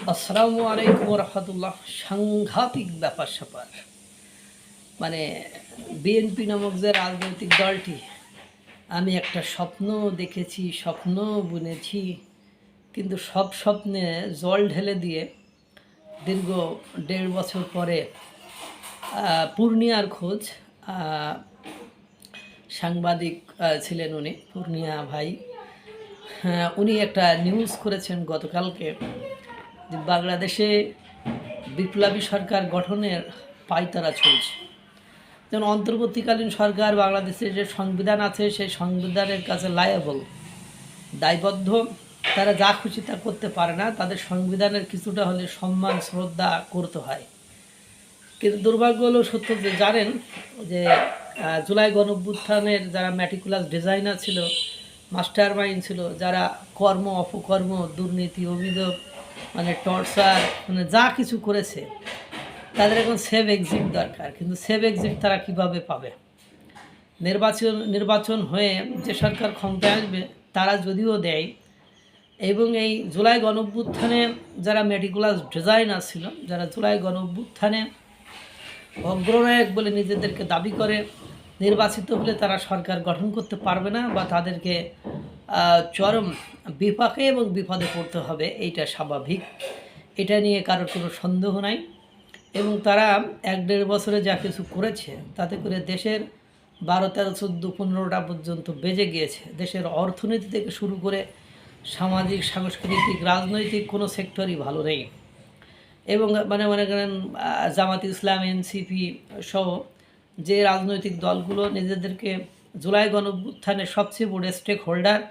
আসসালামু আলাইকুম রহমতুল্লাহ। সাংঘাতিক ব্যাপার স্যাপার, মানে বিএনপি নামক যে রাজনৈতিক দলটি, আমি একটা স্বপ্ন দেখেছি, স্বপ্ন বুনেছি, কিন্তু সব স্বপ্নে জল ঢেলে দিয়ে দীর্ঘ 1.5 বছর পরে পূর্ণিয়ার খোঁজ। সাংবাদিক ছিলেন উনি, পূর্ণিয়া ভাই। উনি একটা নিউজ করেছেন গতকালকে যে বাংলাদেশে বিপ্লবী সরকার গঠনের পায়তারা চলছে। যেমন অন্তর্বর্তীকালীন সরকার বাংলাদেশের যে সংবিধান আছে সেই সংবিধানের কাছে লায়াবল, দায়বদ্ধ। তারা যা খুশি তা করতে পারে না, তাদের সংবিধানের কিছুটা হলে সম্মান শ্রদ্ধা করতে হয়। কিন্তু দুর্ভাগ্য হলো সত্য যে জানেন যে জুলাই গণঅভ্যুত্থানের যারা ম্যাটিকুলাস ডিজাইনার ছিল, মাস্টার মাইন্ড ছিল, যারা কর্ম অপকর্ম দুর্নীতি অভিযোগ মানে টর্চার মানে যা কিছু করেছে, তাদের এখন সেভ এক্সিট দরকার। কিন্তু সেভ এক্সিট তারা কিভাবে পাবে? নির্বাচন হয়ে যে সরকার ক্ষমতায় আসবে তারা যদিও দেয়, এবং এই জুলাই গণঅভ্যুত্থানে যারা মেটিকুলাস ডিজাইনার ছিল, যারা জুলাই গণঅভ্যুত্থানে অগ্রনায়ক বলে নিজেদেরকে দাবি করে, নির্বাচিত হলে তারা সরকার গঠন করতে পারবে না বা তাদেরকে চরম বিপাকে এবং বিপদে পড়তে হবে। এইটা স্বাভাবিক, এটা নিয়ে কারোর কোনো সন্দেহ নাই। এবং তারা 1-1.5 বছরে যা কিছু করেছে তাতে করে দেশের 12, 13, 14, 15টা পর্যন্ত বেজে গিয়েছে। দেশের অর্থনীতি থেকে শুরু করে সামাজিক, সাংস্কৃতিক, রাজনৈতিক কোনো সেক্টরই ভালো নেই। এবং মনে করেন জামাত ইসলাম, এনসিপি সহ যে রাজনৈতিক দলগুলো নিজেদেরকে জুলাই গণঅভ্যুত্থানের সবচেয়ে বড় স্টেক হোল্ডার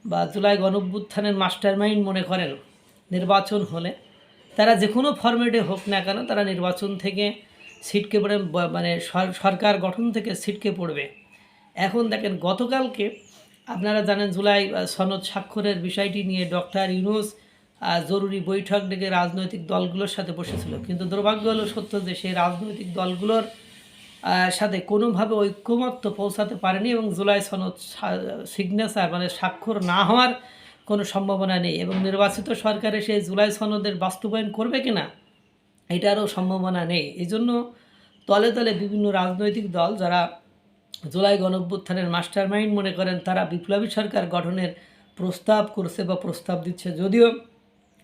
বা জুলাই গণঅভ্যুত্থানের মাস্টার মাইন্ড মনে করেন, নির্বাচন হলে তারা যে কোনো ফরম্যাটে হোক না কেন তারা নির্বাচন থেকে ছিটকে পড়ে, মানে সরকার গঠন থেকে ছিটকে পড়বে। এখন দেখেন, গতকালকে আপনারা জানেন জুলাই সনদ স্বাক্ষরের বিষয়টি নিয়ে ডক্টর ইউনূস জরুরি বৈঠক ডেকে রাজনৈতিক দলগুলোর সাথে বসেছিল। কিন্তু দুর্ভাগ্য হলো সত্য যে সেই রাজনৈতিক দলগুলোর সাথে কোনোভাবে ঐক্যমত্য পৌঁছাতে পারেনি এবং জুলাই সনদ সিগনেচার মানে স্বাক্ষর না হওয়ার কোনো সম্ভাবনা নেই। এবং নির্বাচিত সরকারে সেই জুলাই সনদের বাস্তবায়ন করবে কিনা এটারও সম্ভাবনা নেই। এই জন্য তলে তলে বিভিন্ন রাজনৈতিক দল যারা জুলাই গণঅভ্যুত্থানের মাস্টার মাইন্ড মনে করেন, তারা বিপ্লবী সরকার গঠনের প্রস্তাব করছে বা প্রস্তাব দিচ্ছে। যদিও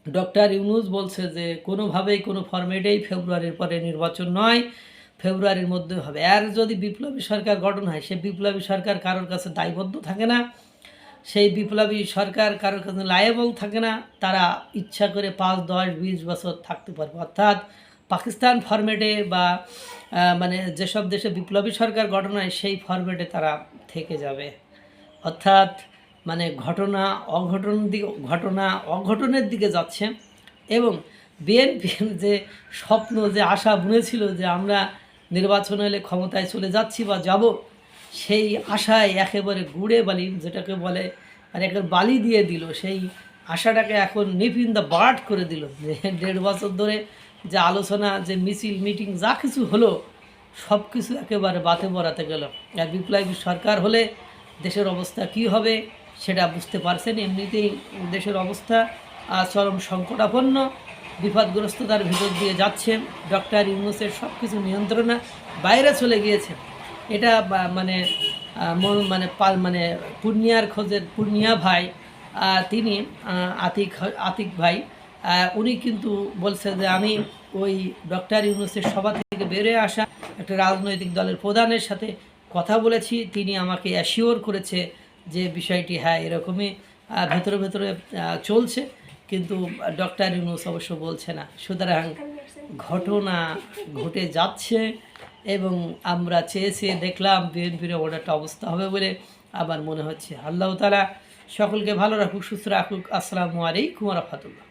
ডক্টর ইউনূস বলছে যে কোনোভাবেই কোনো ফরম্যাটেই ফেব্রুয়ারির পরে নির্বাচন নয়, ফেব্রুয়ারির মধ্যে হবে। আর যদি বিপ্লবী সরকার গঠন হয়, সে বিপ্লবী সরকার কারোর কাছে দায়বদ্ধ থাকে না, সেই বিপ্লবী সরকার কারোর কাছে লায়েবল থাকে না। তারা ইচ্ছা করে 5, 10, 20 বছর থাকতে পারবে। অর্থাৎ পাকিস্তান ফরম্যাটে বা মানে যেসব দেশে বিপ্লবী সরকার গঠন হয় সেই ফরম্যাটে তারা থেকে যাবে। অর্থাৎ মানে অঘটনের দিকে যাচ্ছে। এবং বিএনপির যে স্বপ্ন, যে আশা বুনেছিল যে আমরা নির্বাচন হলে ক্ষমতায় চলে যাচ্ছি বা যাব, সেই আশায় একেবারে গুড়ে বালি যেটাকে বলে, আর একেবারে বালি দিয়ে দিল। সেই আশাটাকে এখন নিপ ইন দ্য বার্ড করে দিল। যে 1.5 বছর ধরে যে আলোচনা, যে মিছিল মিটিং যা কিছু হলো, সব কিছু একেবারে বাতে বরাতে গেল। আর বিপ্লবী সরকার হলে দেশের অবস্থা কি হবে সেটা বুঝতে পারছেন। এমনিতেই দেশের অবস্থা চরম সংকটাপন্ন, বিপদগ্রস্ততার ভিতর দিয়ে যাচ্ছে। ডক্টর ইউনূসের সব কিছু নিয়ন্ত্রণে বাইরে চলে গিয়েছে। এটা মানে মানে পূর্ণিয়ার খোঁজের পূর্ণিয়া ভাই, তিনি আতিক ভাই, উনি কিন্তু বলছে যে আমি ওই ডক্টর ইউনূসের সভা থেকে বেরিয়ে আসা একটা রাজনৈতিক দলের প্রধানের সাথে কথা বলেছি, তিনি আমাকে অ্যাসিওর করেছে যে বিষয়টি হ্যাঁ এরকমই ভেতরে ভেতরে চলছে, কিন্তু ডক্টর ইউনূস অবশ্য বলছে না। সুতরাং ঘটনা ঘটে যাচ্ছে এবং আমরা চেয়ে দেখলাম বিএনপির ওর একটা অবস্থা হবে বলে আমার মনে হচ্ছে। আল্লাহ তাআলা সকলকে ভালো রাখুক, সুস্থ রাখুক। আসসালামু আলাইকুম ওয়া রাহমাতুল্লাহ।